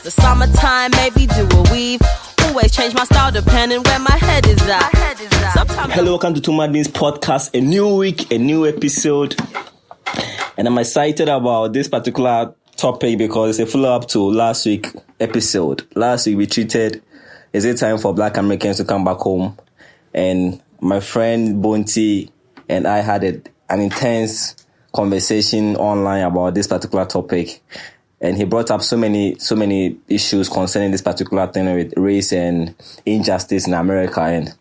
The summertime, maybe do a weave. Always change my style depending where my head is at. Hello, welcome to Two Madness Podcast. A new week, a new episode. And I'm excited about this particular topic because it's a follow-up to last week's episode. Last week we treated, is it time for Black Americans to come back home? And my friend Bonti and I had an intense conversation online about this particular topic. And he brought up so many issues concerning this particular thing with race and injustice in America. And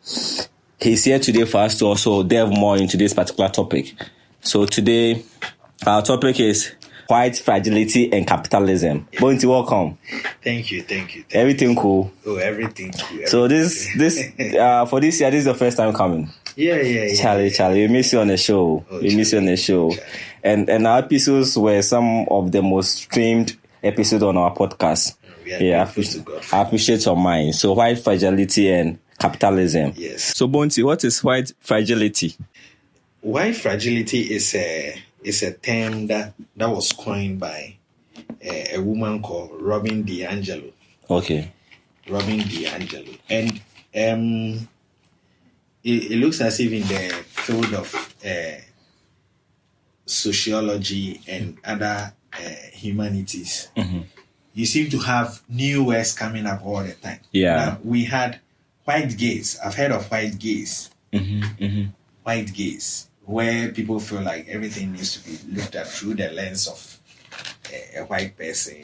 he's here today for us to also delve more into this particular topic. So today, our topic is white fragility and capitalism. Bonti, welcome. Thank you. Everything cool? Oh, everything cool. So this for this year, this is the first time coming. Yeah. Charlie, we miss you on the show. And our episodes were some of the most streamed episodes on our podcast. I appreciate your mind. So white fragility and capitalism. Yes. So Bonti, what is white fragility? White fragility is a term that was coined by a woman called Robin DiAngelo. Okay. Robin DiAngelo. And it looks as if in the field of sociology and other humanities, you seem to have new words coming up all the time. Yeah. Now, we had white gaze. I've heard of white gaze. White gaze, where people feel like everything needs to be looked at through the lens of a white person.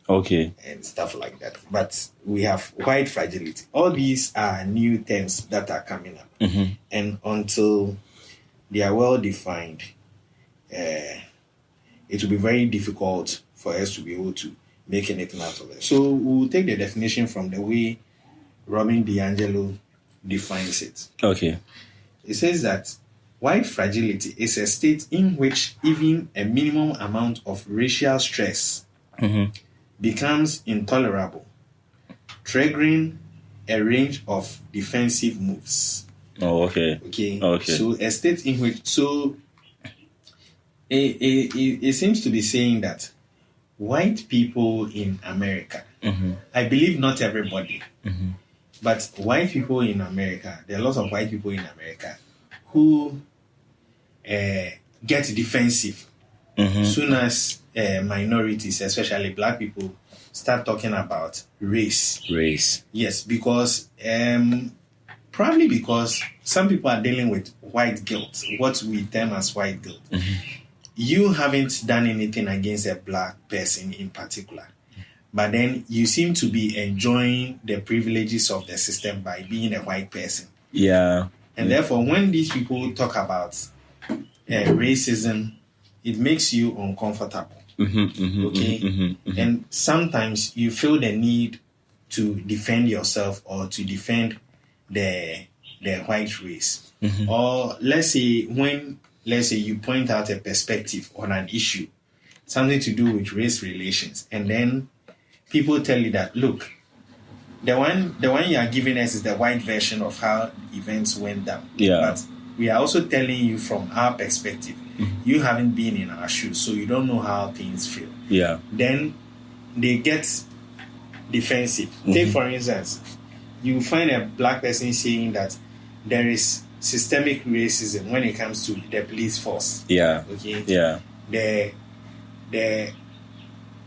Okay. And stuff like that. But we have white fragility. All these are new terms that are coming up. And until they are well defined, it will be very difficult for us to be able to make anything out of it. So we'll take the definition from the way Robin DiAngelo defines it. Okay. It says that white fragility is a state in which even a minimum amount of racial stress becomes intolerable, triggering a range of defensive moves. Oh, okay. So a state in which, it seems to be saying that white people in America, I believe not everybody, but white people in America, there are lots of white people in America who get defensive soon as minorities, especially black people, start talking about race. Yes, because probably because some people are dealing with white guilt, what we term as white guilt. You haven't done anything against a black person in particular, but then you seem to be enjoying the privileges of the system by being a white person. Yeah. And therefore, when these people talk about racism, it makes you uncomfortable. And sometimes you feel the need to defend yourself or to defend the white race. Or let's say you point out a perspective on an issue, something to do with race relations, and then people tell you that, look, the one you are giving us is the white version of how events went down. Yeah. But we are also telling you from our perspective. You haven't been in our shoes, so you don't know how things feel. Yeah. Then they get defensive. Take, for instance, you find a black person saying that there is systemic racism when it comes to the police force. Yeah. Okay. Yeah. The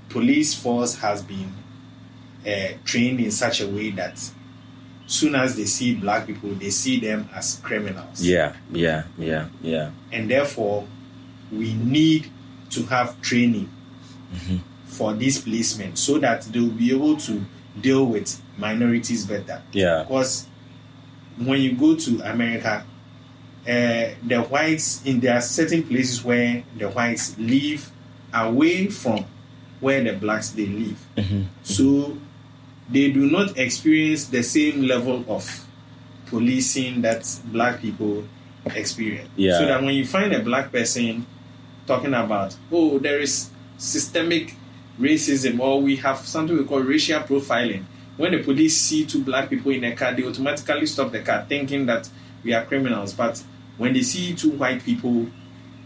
police force has been trained in such a way that soon as they see black people, they see them as criminals. Yeah. And therefore, we need to have training for these policemen so that they'll be able to deal with minorities better. Yeah. Because when you go to America, the whites, there are certain places where the whites live away from where the blacks they live. So they do not experience the same level of policing that black people experience. Yeah. So that when you find a black person talking about, oh, there is systemic racism, or we have something we call racial profiling. When the police see two black people in a car, they automatically stop the car thinking that we are criminals. But when they see two white people,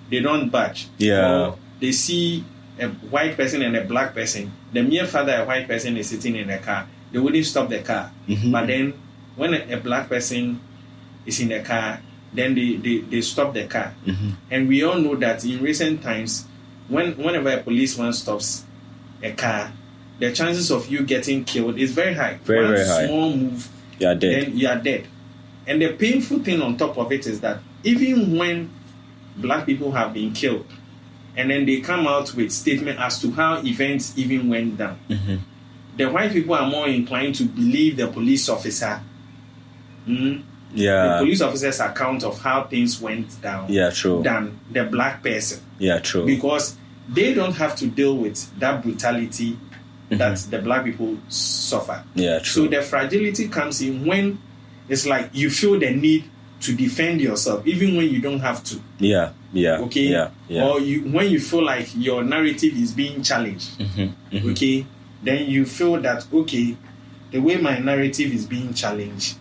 they don't budge. Yeah. Or they see a white person and a black person, the mere fact that a white person is sitting in a car, they wouldn't stop the car. But then when a black person is in a car, then they stop the car. And we all know that in recent times, whenever a policeman stops a car, the chances of you getting killed is very high. Very high. Small move, You are dead. then you are dead. And the painful thing on top of it is that even when black people have been killed, and then they come out with statement as to how events even went down, the white people are more inclined to believe the police officer. The police officer's account of how things went down than the black person. True. Because they don't have to deal with that brutality that the black people suffer. True. So the fragility comes in when it's like you feel the need to defend yourself, even when you don't have to. Okay? Or when you feel like your narrative is being challenged. Okay? Then you feel that, okay, the way my narrative is being challenged,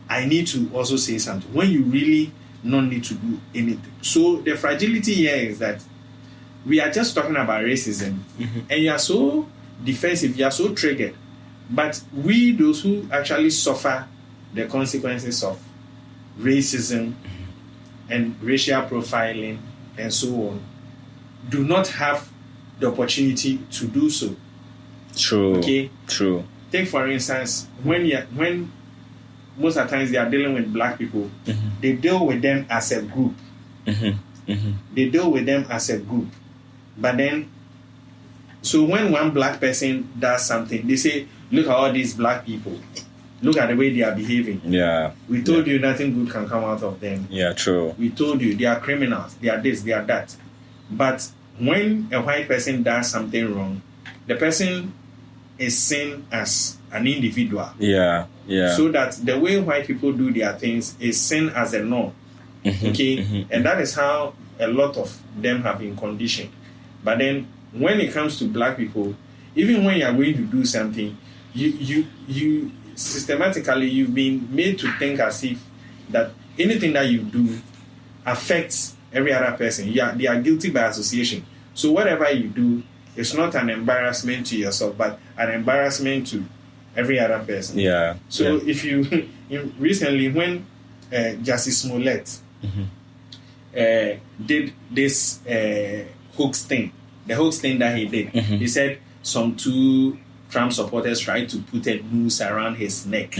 I need to also say something. When you really not need to do anything. So the fragility here is that we are just talking about racism, and you are so defensive, you are so triggered. But we, those who actually suffer the consequences of racism and racial profiling and so on, do not have the opportunity to do so. True. Okay. True. Take for instance, when most of the times they are dealing with black people, they deal with them as a group. They deal with them as a group. But then, so when one black person does something, they say, look at all these black people. Look at the way they are behaving. We told you nothing good can come out of them. True. We told you they are criminals. They are this, they are that. But when a white person does something wrong, the person is seen as an individual. So that the way white people do their things is seen as a norm. Okay? And that is how a lot of them have been conditioned. But then when it comes to black people, even when you are going to do something, you systematically you've been made to think as if that anything that you do affects every other person. They are guilty by association. So whatever you do, it's not an embarrassment to yourself, but an embarrassment to every other person. So if you recently when Justice Smollett did this hoax thing, the hoax thing that he did, he said some two Trump supporters tried to put a noose around his neck,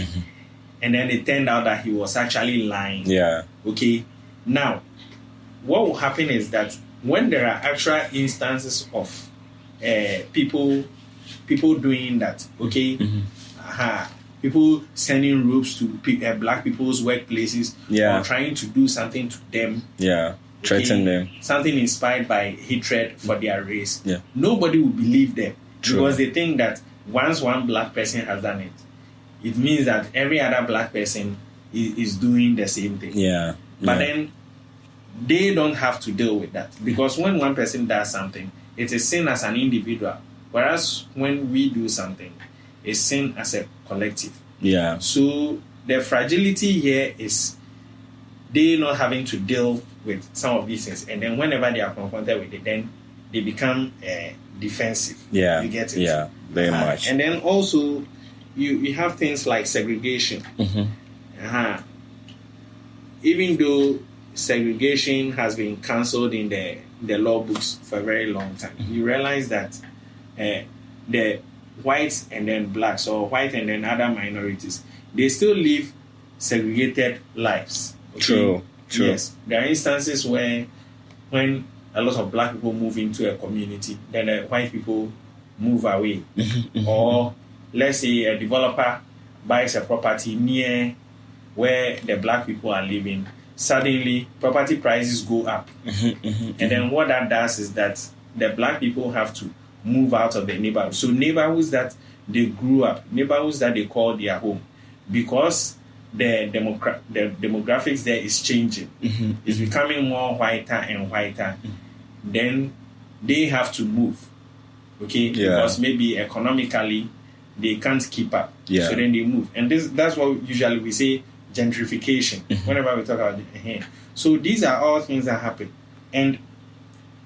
and then it turned out that he was actually lying. Okay. Now, what will happen is that when there are actual instances of people doing that, okay, people sending ropes to black people's workplaces, or trying to do something to them, threaten them, something inspired by hatred for their race, nobody will believe them. Because they think that once one black person has done it, it means that every other black person is doing the same thing. But then they don't have to deal with that, because when one person does something, it is seen as an individual, whereas when we do something, it's seen as a collective. So the fragility here is they not having to deal with some of these things, and then whenever they are confronted with it, then they become defensive. You get it? Very much. And then also you have things like segregation. Even though segregation has been cancelled in the law books for a very long time, you realize that the whites and then blacks, or white and then other minorities, they still live segregated lives. Okay? True. Yes, there are instances where when a lot of black people move into a community, then the white people move away. Or let's say a developer buys a property near where the black people are living, suddenly property prices go up. And then what that does is that the black people have to move out of the neighborhood. So neighborhoods that they grew up, neighborhoods that they call their home, because the demographics there is changing. It's becoming more whiter and whiter. Then they have to move. Okay? Because maybe economically they can't keep up. So then they move. And that's what usually we say gentrification whenever we talk about it. So these are all things that happen. And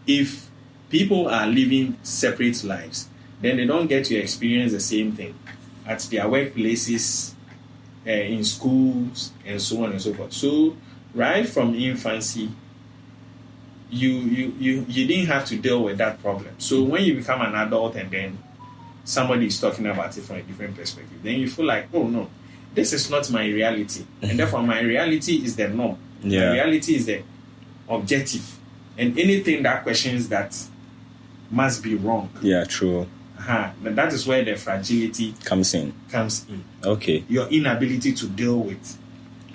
if people are living separate lives, then they don't get to experience the same thing at their workplaces, in schools, and so on and so forth. So right from infancy, you didn't have to deal with that problem. So when you become an adult and then somebody is talking about it from a different perspective, then you feel like, oh no, this is not my reality, and therefore my reality is the norm. My reality is the objective, and anything that questions that must be wrong. Yeah, true. But that is where the fragility comes in. Okay. Your inability to deal with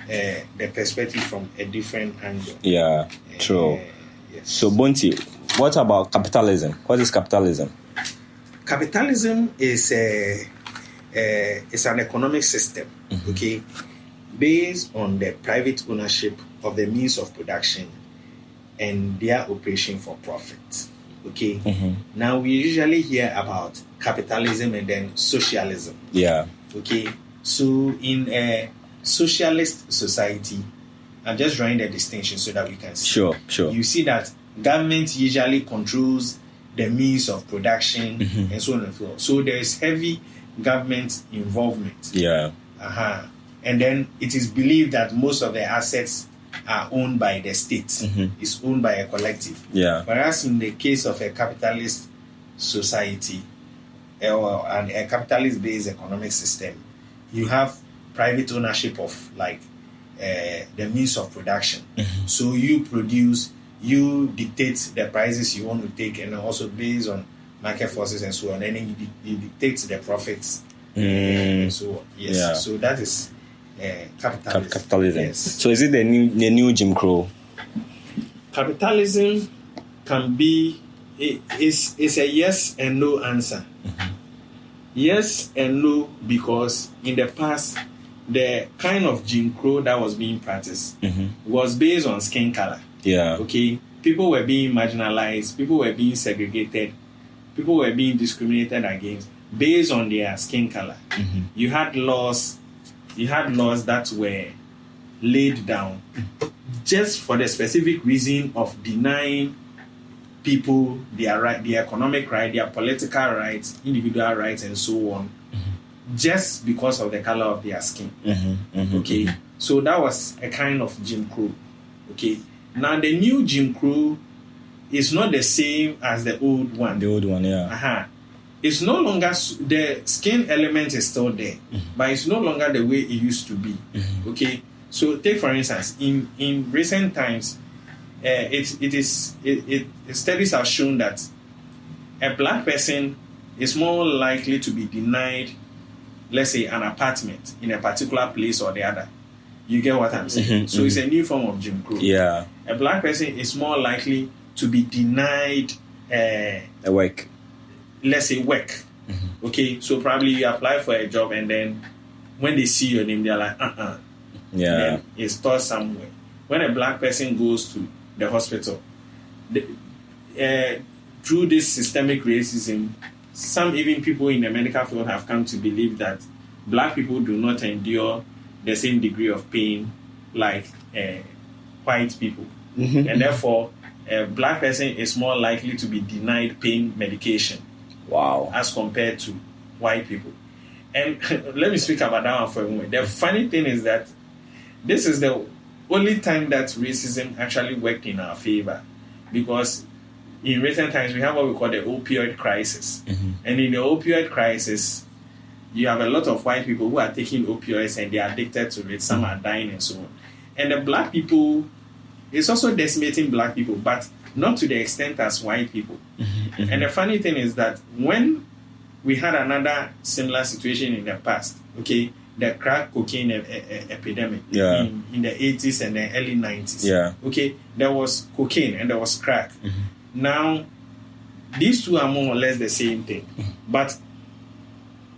the perspective from a different angle. Yeah, true. Yes. So, Bunty, what about capitalism? What is capitalism? Capitalism is an economic system, okay, based on the private ownership of the means of production and their operation for profit. Okay. Now we usually hear about capitalism and then socialism. Yeah. Okay. So in a socialist society, I'm just drawing the distinction so that we can see. Sure. You see that government usually controls the means of production and so on and so forth. So there is heavy government involvement. Yeah. And then it is believed that most of the assets are owned by the state. It's owned by a collective. Yeah. Whereas in the case of a capitalist society or a capitalist-based economic system, you have private ownership of like the means of production. So you produce, you dictate the prices you want to take, and also based on market forces and so on, and then you dictate the profits and so on. Yes. Yeah. So that is capitalism. Capitalism. Yes. So is it the new Jim Crow? Capitalism can be it's a yes and no answer. Yes and no, because in the past the kind of Jim Crow that was being practiced was based on skin color. Yeah. Okay. People were being marginalized, people were being segregated, people were being discriminated against based on their skin color. You had laws that were laid down just for the specific reason of denying people their right, their economic right, their political rights, individual rights, and so on, just because of the color of their skin. Okay, so that was a kind of Jim Crow. Okay, now the new Jim Crow is not the same as the old one. The old one, yeah. It's no longer, the skin element is still there, but it's no longer the way it used to be. Okay, so take for instance, in recent times, studies have shown that a black person is more likely to be denied, let's say, an apartment in a particular place or the other. You get what I'm saying? So it's a new form of Jim Crow. Yeah. A black person is more likely to be denied a work. Let's say work. Okay, so probably you apply for a job and then when they see your name, they're like, Yeah. Then it's stored somewhere. When a black person goes to the hospital, through this systemic racism, some even people in the medical field have come to believe that black people do not endure the same degree of pain like white people. And therefore, a black person is more likely to be denied pain medication. Wow. As compared to white people. And let me speak about that one for a moment. The funny thing is that this is the only time that racism actually worked in our favor, because in recent times we have what we call the opioid crisis. And in the opioid crisis, you have a lot of white people who are taking opioids and they are addicted to it. Some are dying and so on. And the black people, it's also decimating black people, but not to the extent as white people. And the funny thing is that when we had another similar situation in the past, okay, the crack cocaine epidemic in the 80s and the early 90s. Yeah. Okay, there was cocaine and there was crack. Now, these two are more or less the same thing, but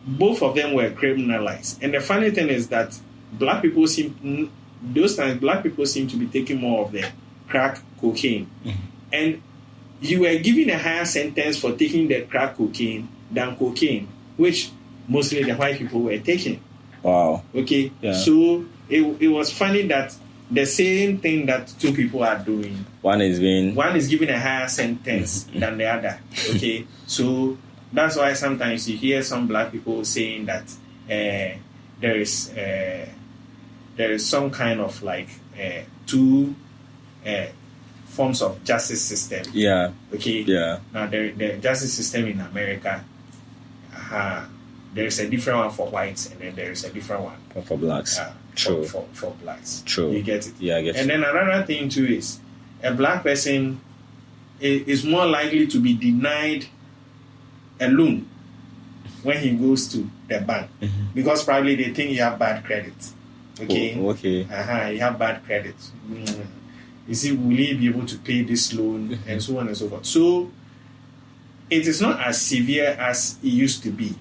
both of them were criminalized. And the funny thing is that black people seem to be taking more of the crack cocaine. And you were given a higher sentence for taking the crack cocaine than cocaine, which mostly the white people were taking. Wow. Okay. Yeah. So it was funny that the same thing that two people are doing, one is given a higher sentence than the other. Okay, so that's why sometimes you hear some black people saying that there is some kind of like two forms of justice system. Yeah. Okay. Yeah. Now the justice system in America, there is a different one for whites, and then there is a different one for blacks. True. For blacks. True. You get it? Yeah, I get it. And then another thing too is a black person is more likely to be denied a loan when he goes to the bank because probably they think you have bad credit. Okay. Oh, okay. You have bad credit. You see, will he be able to pay this loan and so on and so forth? So it is not as severe as it used to be,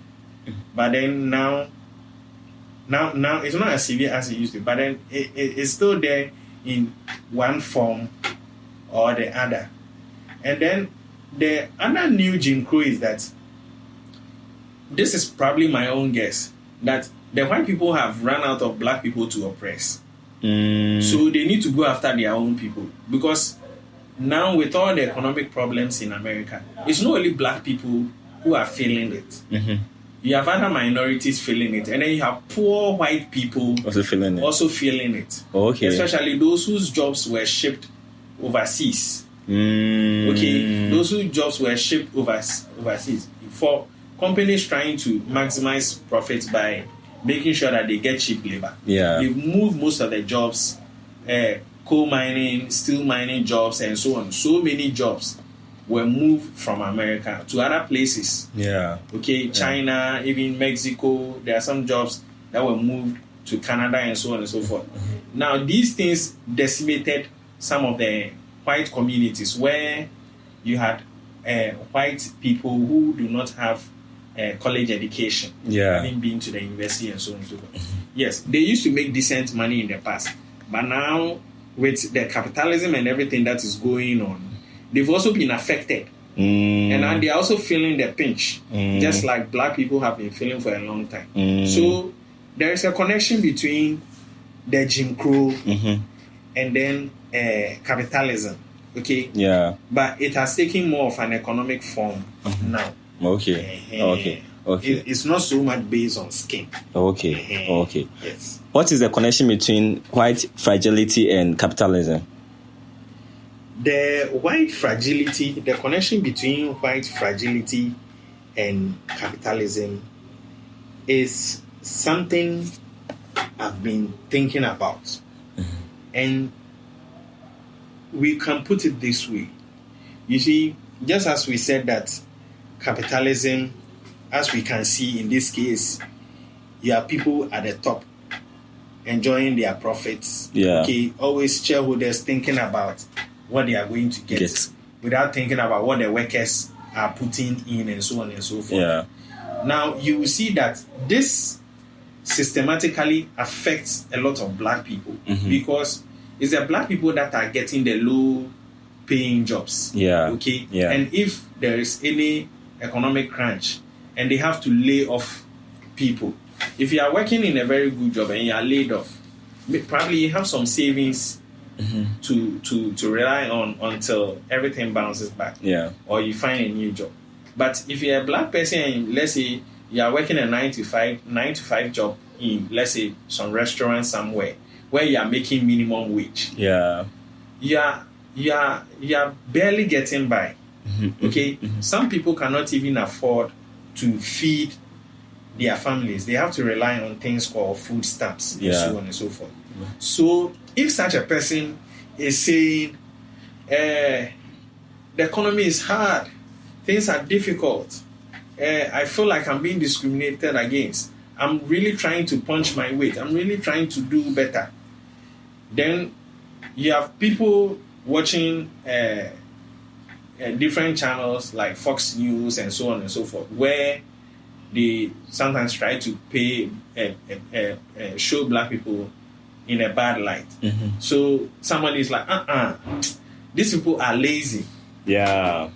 but then now it's not as severe as it used to be, but then it's still there in one form or the other. And then the other new Jim Crow is that this is probably my own guess that the white people have run out of black people to oppress. So they need to go after their own people, because now with all the economic problems in America, it's not only black people who are feeling it. You have other minorities feeling it, and then you have poor white people also feeling it. Okay. Especially those whose jobs were shipped overseas. Okay, those whose jobs were shipped overseas for companies trying to maximize profits by making sure that they get cheap labor. Yeah. They move most of the jobs, coal mining, steel mining jobs, and so on. So many jobs were moved from America to other places. Yeah. Okay, China, even Mexico. There are some jobs that were moved to Canada and so on and so forth. Now, these things decimated some of the white communities where you had white people who do not have college education, having been to the university and so on and so forth. Yes, they used to make decent money in the past, but now with the capitalism and everything that is going on, they've also been affected, and now they're also feeling the pinch, just like black people have been feeling for a long time. So there is a connection between the Jim Crow and then capitalism. Okay. Yeah. But it has taken more of an economic form now. Okay. It's not so much based on skin. Okay. Yes. What is the connection between white fragility and capitalism? The connection between white fragility and capitalism is something I've been thinking about. And we can put it this way. You see, just as we said that capitalism, as we can see in this case, you have people at the top enjoying their profits. Yeah. Okay, always shareholders thinking about what they are going to get without thinking about what the workers are putting in and so on and so forth. Yeah. Now, you will see that this systematically affects a lot of black people because it's the black people that are getting the low paying jobs. Yeah. Okay. Yeah. And if there is any economic crunch and they have to lay off people, if you are working in a very good job and you are laid off, probably you have some savings to rely on until everything bounces back. Yeah. Or you find a new job. But if you're a black person and let's say you are working a 9 to 5 job in, let's say, some restaurant somewhere where you are making minimum wage. Yeah. You are barely getting by. Okay? Some people cannot even afford to feed their families. They have to rely on things called food stamps and so on and so forth. So if such a person is saying the economy is hard, things are difficult, I feel like I'm being discriminated against, I'm really trying to punch my weight, I'm really trying to do better, then you have people watching different channels like Fox News and so on and so forth, where they sometimes try to show black people in a bad light. So someone is like, these people are lazy. Yeah.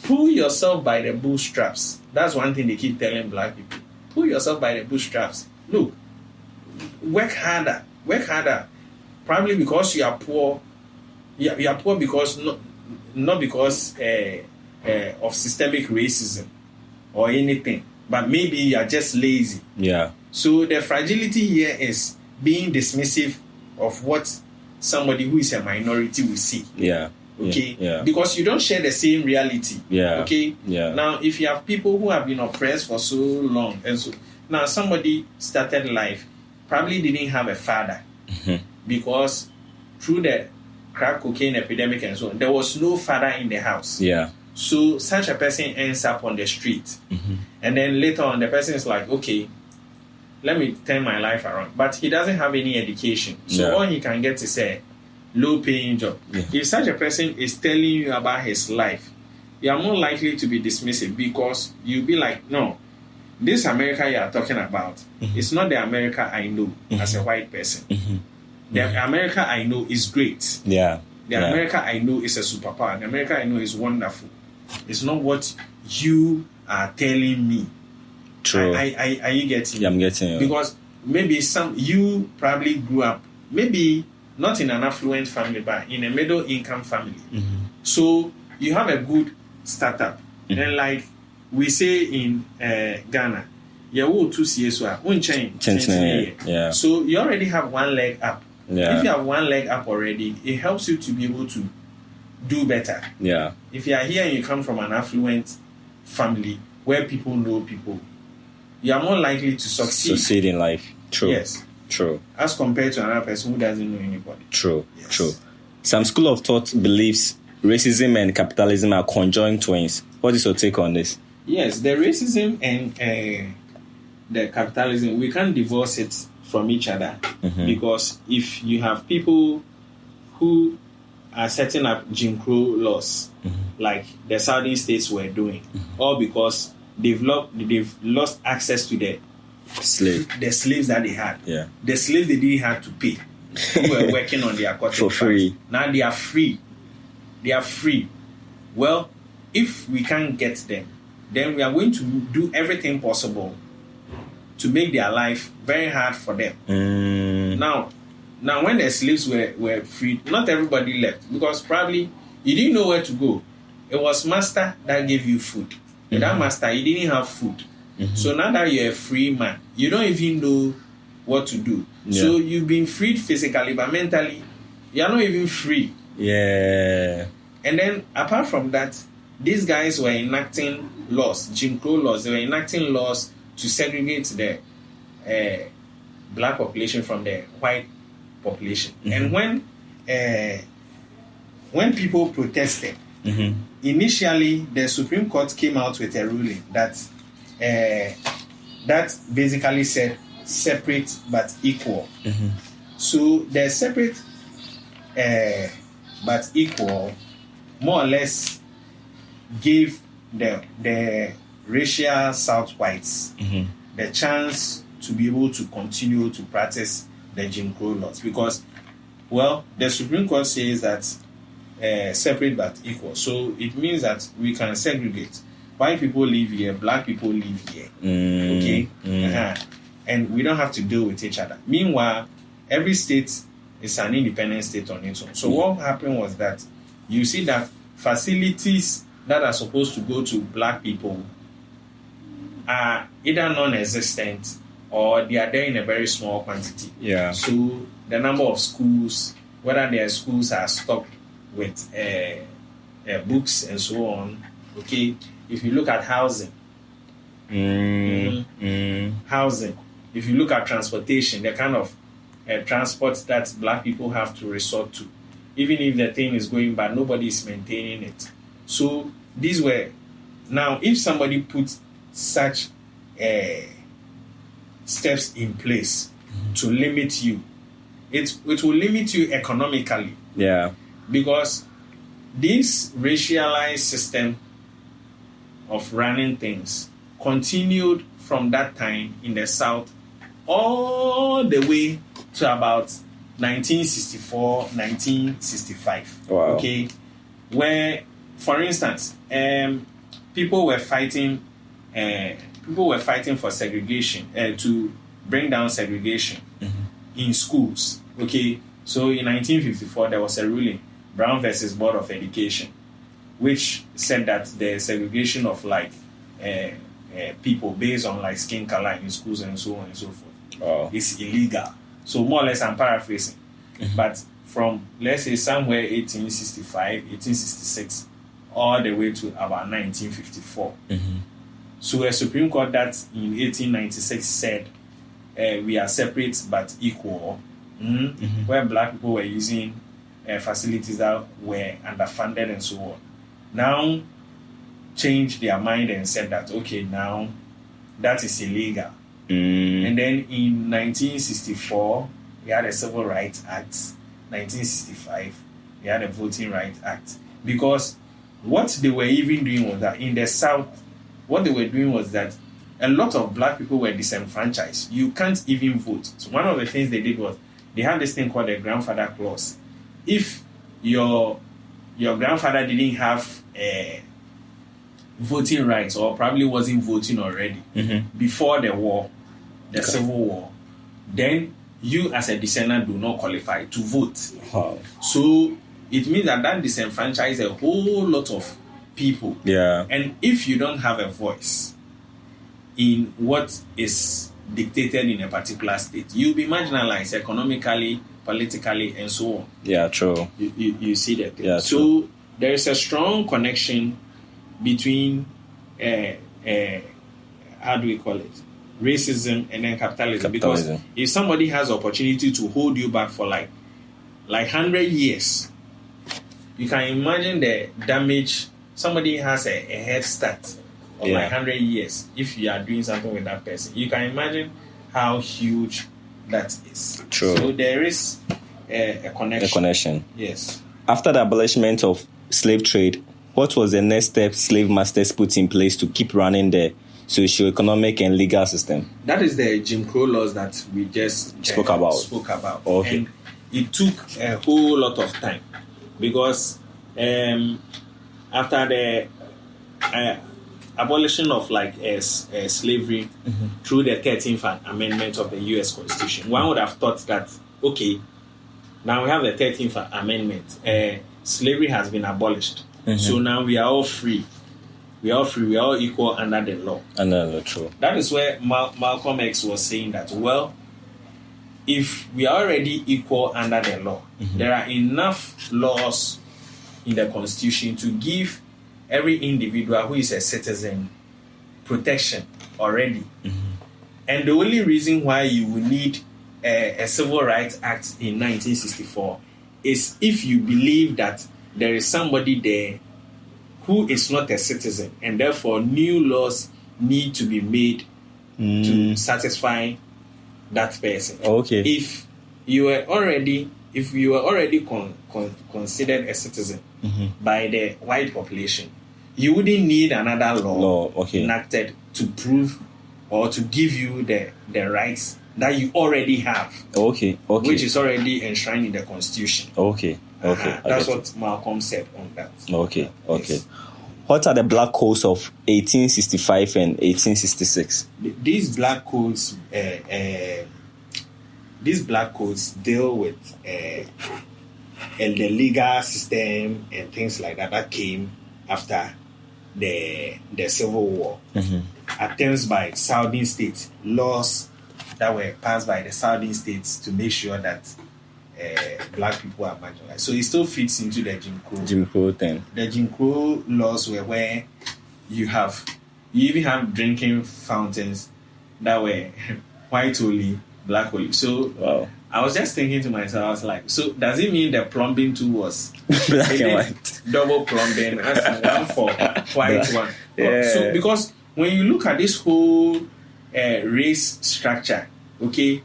Pull yourself by the bootstraps. That's one thing they keep telling black people. Pull yourself by the bootstraps. Look, work harder. probably because you are poor. You are poor because not because of systemic racism or anything, but maybe you are just lazy. Yeah. So the fragility here is being dismissive of what somebody who is a minority will see. Yeah. Okay. Yeah. Because you don't share the same reality. Yeah. Okay. Yeah. Now, if you have people who have been oppressed for so long, and so now somebody started life, probably didn't have a father because through the crack cocaine epidemic and so on, there was no father in the house. Yeah. So such a person ends up on the street, and then later on, the person is like, okay, let me turn my life around. But he doesn't have any education, so all he can get is a low-paying job. Yeah. If such a person is telling you about his life, you are more likely to be dismissive because you'll be like, no, this America you are talking about is not the America I know as a white person. The America I know is great. Yeah. The America I know is a superpower. The America I know is wonderful. It's not what you are telling me. True. Are you getting? Yeah, I'm getting you. Because maybe you probably grew up, maybe not in an affluent family, but in a middle income family. So you have a good startup. And like we say in Ghana, yeah. So you already have one leg up. Yeah. If you have one leg up already, it helps you to be able to do better. Yeah. If you are here and you come from an affluent family where people know people, you are more likely to succeed in life. True. Yes. True. As compared to another person who doesn't know anybody. True. Yes. True. Some school of thought believes racism and capitalism are conjoined twins. What is your take on this? Yes, the racism and the capitalism, we can't divorce it from each other because if you have people who are setting up Jim Crow laws like the Southern states were doing, all because they've lost access to the slaves that they had. Yeah. The slaves they didn't have to pay who were working on their cotton for free. farms. Now they are free. They are free. Well, if we can't get them, then we are going to do everything possible to make their life very hard for them. Now when the slaves were freed, not everybody left because probably you didn't know where to go. It was master that gave you food. And that master, he didn't have food. So now that you're a free man, you don't even know what to do. Yeah. So you've been freed physically, but mentally, you're not even free. Yeah. And then apart from that, these guys were enacting laws, Jim Crow laws. They were enacting laws to segregate the black population from the white population. And when people protested, initially the Supreme Court came out with a ruling that basically said separate but equal. So the separate but equal more or less gave the racial South whites the chance to be able to continue to practice the Jim Crow laws because, well, the Supreme Court says that separate but equal. So it means that we can segregate. White people live here, black people live here. Okay? And we don't have to deal with each other. Meanwhile, every state is an independent state on its own. So what happened was that you see that facilities that are supposed to go to black people are either non-existent or they are there in a very small quantity. Yeah. So the number of schools, whether their schools are stocked with books and so on. Okay, if you look at housing, housing. If you look at transportation, the kind of transport that black people have to resort to, even if the thing is going bad, nobody is maintaining it. So these were now. If somebody puts such steps in place to limit you, it will limit you economically. Yeah. Because this racialized system of running things continued from that time in the South all the way to about 1964, 1965. Wow. Okay, where, for instance, people were fighting for segregation, to bring down segregation in schools. Okay, So in 1954, there was a ruling, Brown versus Board of Education, which said that the segregation of like people based on like skin color in schools and so on and so forth is illegal. So more or less, I'm paraphrasing, but from let's say somewhere 1865, 1866, all the way to about 1954. So a Supreme Court that in 1896 said we are separate but equal, where black people were using facilities that were underfunded and so on, now changed their mind and said that, okay, now that is illegal. And then in 1964, we had a Civil Rights Act. 1965, we had a Voting Rights Act. Because what they were even doing was that in the South, what they were doing was that a lot of black people were disenfranchised. You can't even vote. So one of the things they did was they had this thing called the grandfather clause. If your grandfather didn't have voting rights or probably wasn't voting already before the war, the Civil War, then you as a descendant do not qualify to vote. So it means that disenfranchised a whole lot of people. Yeah. And if you don't have a voice in what is dictated in a particular state, you'll be marginalized economically, politically, and so on. Yeah, true. You see that. Yeah, so true. there is a strong connection between how do we call it? Racism and then capitalism. Because if somebody has the opportunity to hold you back for like 100 years, you can imagine the damage. Somebody has a head start of like 100 years. If you are doing something with that person, you can imagine how huge that is. True. So there is a connection. A connection. Yes. After the abolishment of slave trade, what was the next step slave masters put in place to keep running the socio-economic and legal system? That is the Jim Crow laws that we just spoke about. Okay. And it took a whole lot of time because after the abolition of slavery through the 13th Amendment of the U.S. Constitution, one would have thought that, okay, now we have the 13th Amendment, slavery has been abolished, so now we are all free. We are all equal under the law. Under the true. That is where Malcolm X was saying that, well, if we are already equal under the law, there are enough laws in the Constitution to give every individual who is a citizen protection already. And the only reason why you will need a Civil Rights Act in 1964 is if you believe that there is somebody there who is not a citizen, and therefore new laws need to be made to satisfy that person. Okay. If you were already considered a citizen by the white population, you wouldn't need another law enacted to prove or to give you the rights that you already have. Okay. Which is already enshrined in the Constitution. Okay. That's what Malcolm said on that. Okay. Yes. What are the black codes of 1865 and 1866? These black codes deal with the legal system and things like that came after the Civil War. Attempts by Southern states, laws that were passed by the Southern states to make sure that black people are marginalized. So it still fits into the Jim Crow thing. The Jim Crow laws were where you even have drinking fountains that were white only, black only. So I was just thinking to myself, I was like, so does it mean the plumbing too was black and white? Double plumbing, as one for white one. Yeah. So because when you look at this whole race structure, okay,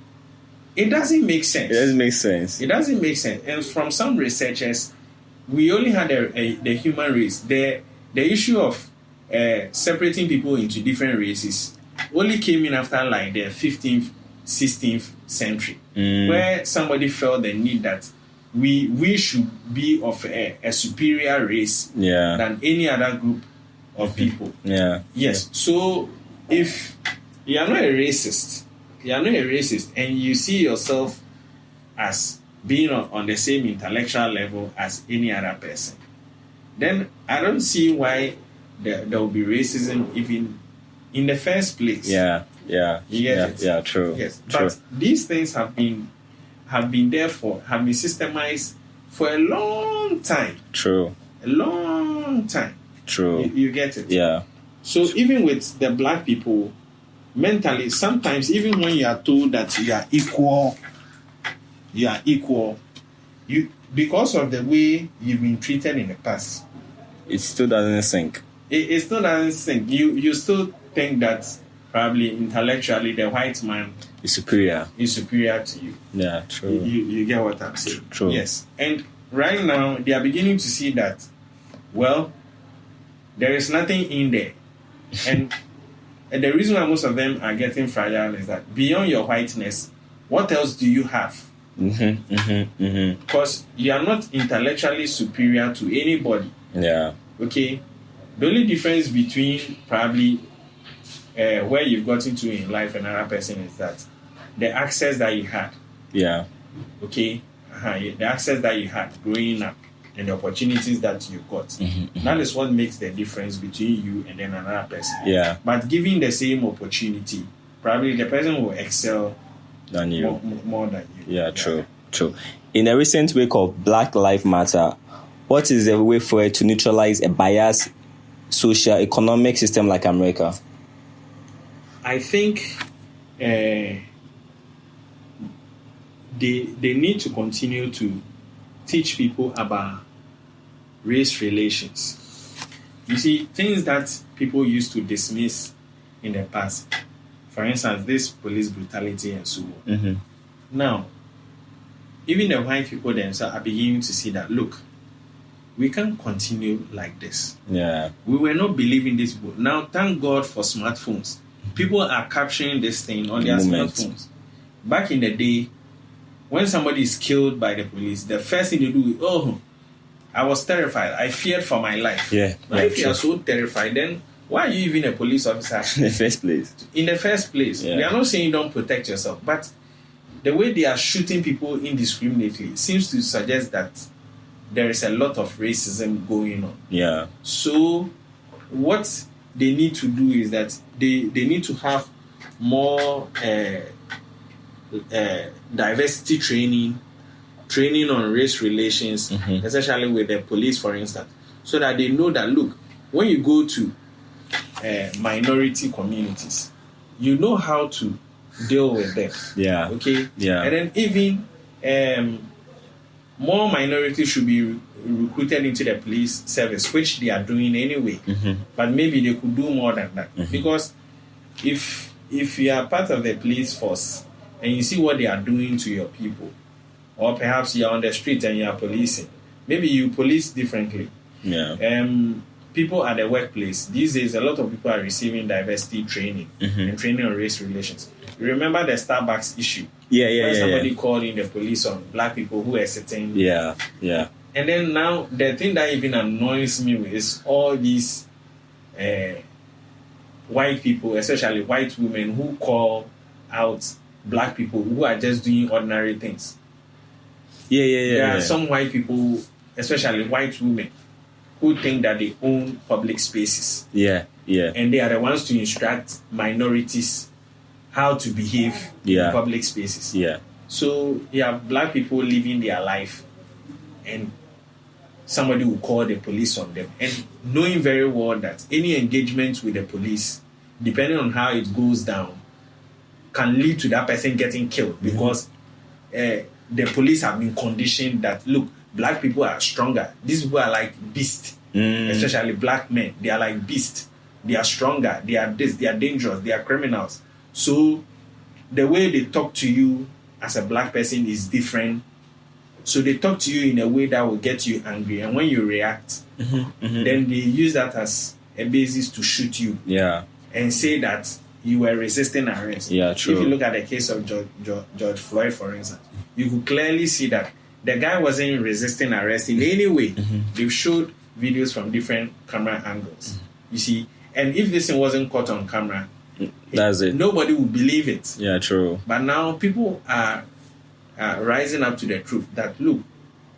it doesn't make sense. It doesn't make sense. And from some researchers, we only had the human race. The issue of separating people into different races only came in after like the 15th, 16th century, where somebody felt the need that we should be of a superior race than any other group of people. Yes. So if you are not a racist, and you see yourself as being on the same intellectual level as any other person, then I don't see why there will be racism even in the first place. Yeah. You get it? Yeah, true. Yes. True. But these things have been systemized for a long time. True. A long time. True. You get it? Yeah. So even with the black people, mentally, sometimes even when you are told that you are equal, you because of the way you've been treated in the past, It still doesn't sink. it still doesn't sink. You still think that probably intellectually the white man It's superior. is superior to you. Yeah, true. You get what I'm saying? True. Yes. And right now they are beginning to see that, well, there is nothing in there. And the reason why most of them are getting fragile is that beyond your whiteness, what else do you have? Because you are not intellectually superior to anybody. Yeah. Okay? The only difference between probably where you've gotten to in life and another person is that the access that you had. Yeah. Okay? The access that you had growing up and the opportunities that you got. That is what makes the difference between you and then another person. Yeah. But given the same opportunity, probably the person will excel Than you. more than you. Yeah, true. In the recent week of Black Lives Matter, what is the way forward to neutralize a biased social economic system like America? I think they need to continue to teach people about race relations. You see, things that people used to dismiss in the past, for instance, this police brutality and so on. Now, even the white people themselves are beginning to see that, look, we can't continue like this. Yeah. We were not believing this book. Now, thank God for smartphones. People are capturing this thing on their smartphones. Back in the day, when somebody is killed by the police, the first thing they do is, oh, I was terrified. I feared for my life. Yeah. Now, if you are so terrified, then why are you even a police officer? In the first place. In the first place. Yeah. We are not saying don't protect yourself, but the way they are shooting people indiscriminately seems to suggest that there is a lot of racism going on. Yeah. So what they need to do is that they need to have more diversity training on race relations, especially with the police, for instance, so that they know that, look, when you go to minority communities, you know how to deal with them. Yeah. Okay? Yeah. And then even more minorities should be recruited into the police service, which they are doing anyway. But maybe they could do more than that. Because if you are part of the police force and you see what they are doing to your people, or perhaps you are on the street and you are policing, maybe you police differently. Yeah. People at the workplace, these days, a lot of people are receiving diversity training and training on race relations. You remember the Starbucks issue? When somebody called in the police on black people who were sitting. Yeah. And then now, the thing that even annoys me is all these white people, especially white women, who call out black people who are just doing ordinary things. There are some white people, especially white women, who think that they own public spaces. Yeah. And they are the ones to instruct minorities how to behave in public spaces. Yeah. So you have black people living their life and somebody will call the police on them. And knowing very well that any engagement with the police, depending on how it goes down, can lead to that person getting killed because the police have been conditioned that, look, black people are stronger. These people are like beasts, especially black men. They are like beasts. They are stronger. They are this. They are dangerous. They are criminals. So the way they talk to you as a black person is different. So they talk to you in a way that will get you angry. And when you react, then they use that as a basis to shoot you. Yeah. And say that you were resisting arrest. Yeah, true. If you look at the case of George Floyd, for instance, you could clearly see that the guy wasn't resisting arrest in any way. They've showed videos from different camera angles. You see, and if this thing wasn't caught on camera, that's it. Nobody would believe it. Yeah, true. But now people are rising up to the truth that, look,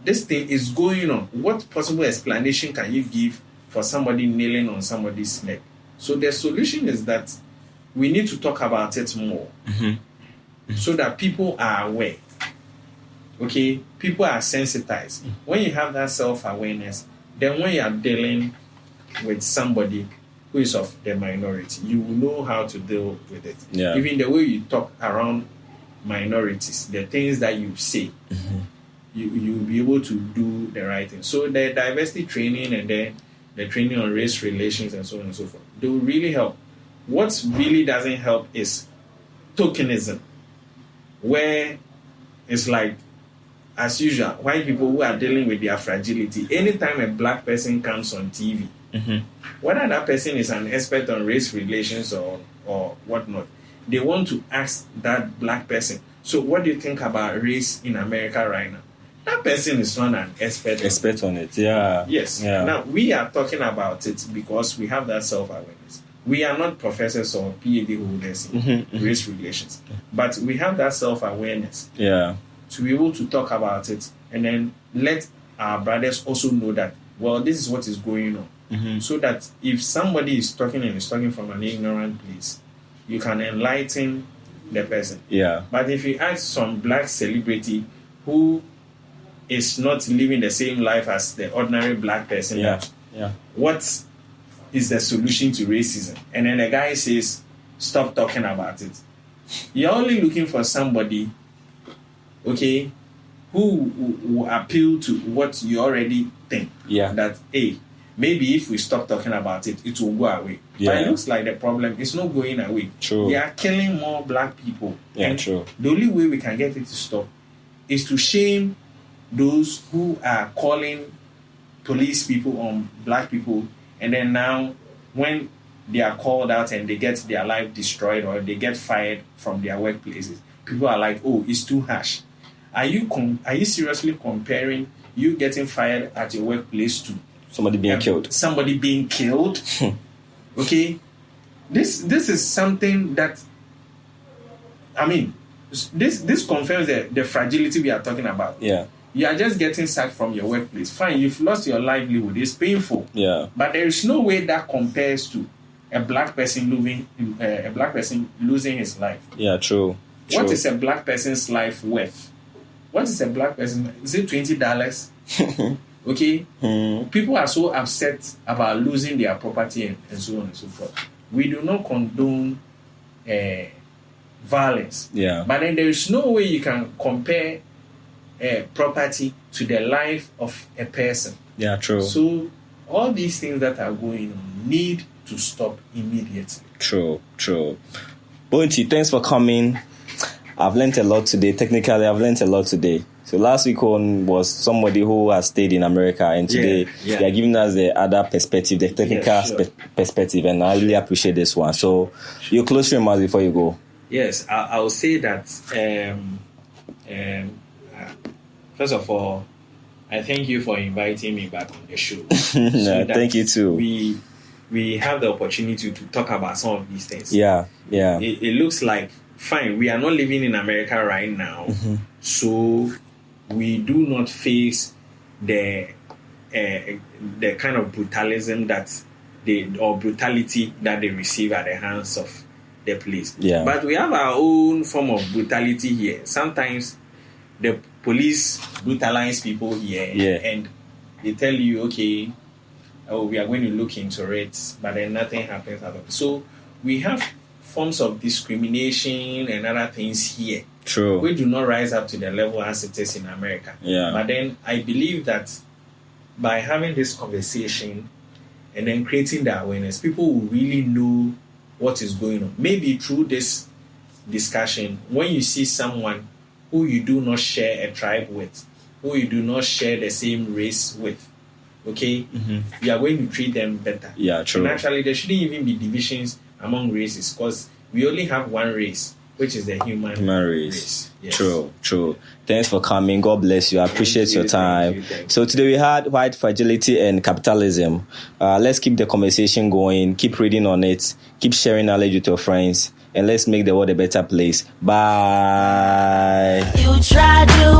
this thing is going on. What possible explanation can you give for somebody kneeling on somebody's neck? So the solution is that we need to talk about it more so that people are aware. Okay? People are sensitized. When you have that self-awareness, then when you are dealing with somebody who is of the minority, you will know how to deal with it. Yeah. Even the way you talk around minorities, the things that you say, you'll be able to do the right thing. So the diversity training and then the training on race relations and so on and so forth, they will really help. What really doesn't help is tokenism, where it's like, as usual, white people who are dealing with their fragility, anytime a black person comes on TV, whether that person is an expert on race relations or whatnot, they want to ask that black person, so what do you think about race in America right now? That person is not an expert on it. Yeah. Yes. Yeah. Now, we are talking about it because we have that self-awareness. We are not professors or PhD holders in race relations, but we have that self-awareness to be able to talk about it and then let our brothers also know that, well, this is what is going on. So that if somebody is talking and is talking from an ignorant place, you can enlighten the person. Yeah. But if you ask some black celebrity who is not living the same life as the ordinary black person, what is the solution to racism? And then the guy says, stop talking about it. You're only looking for somebody, okay, who will appeal to what you already think. Yeah. That, hey, maybe if we stop talking about it, it will go away. Yeah. But it looks like the problem is not going away. True. We are killing more black people. Yeah, and true. the only way we can get it to stop is to shame those who are calling police people on black people, and then now when they are called out and they get their life destroyed or they get fired from their workplaces, people are like, oh, it's too harsh. Are you seriously comparing you getting fired at your workplace to somebody being killed? Somebody being killed? Okay? This is something that, I mean, this confirms the fragility we are talking about. Yeah. You are just getting sacked from your workplace. Fine, you've lost your livelihood. It's painful. Yeah. But there is no way that compares to a black person losing his life. Yeah, true. What is a black person's life worth? What is a black person? Is it $20? Okay? People are so upset about losing their property and so on and so forth. We do not condone violence. Yeah. But then there is no way you can compare property to the life of a person. Yeah, true. So all these things that are going on need to stop immediately. True. Bounty, thanks for coming. I've learned a lot today. Technically, I've learned a lot today. So last week on was somebody who has stayed in America, and today they are giving us the other perspective, the technical perspective, and I really appreciate this one. So your closing remarks before you go. Yes, I will say that first of all, I thank you for inviting me back on the show. Thank you too. We have the opportunity to talk about some of these things. Yeah. It looks like, fine, we are not living in America right now, so we do not face the kind of brutalism brutality that they receive at the hands of the police. Yeah. But we have our own form of brutality here. Sometimes the police brutalize people here, and they tell you, okay, we are going to look into it, but then nothing happens at all. So we have forms of discrimination and other things here. True. We do not rise up to the level as it is in America. Yeah. But then I believe that by having this conversation and then creating the awareness, people will really know what is going on. Maybe through this discussion, when you see someone who you do not share a tribe with, who you do not share the same race with, okay, you are going to treat them better. Yeah, true. And actually, there shouldn't even be divisions among races, because we only have one race, which is the human race. Yes. True. Thanks for coming. God bless you. I appreciate your time. Thank you. So today we had white fragility and capitalism. Let's keep the conversation going. Keep reading on it. Keep sharing knowledge with your friends. and let's make the world a better place. Bye. You tried, you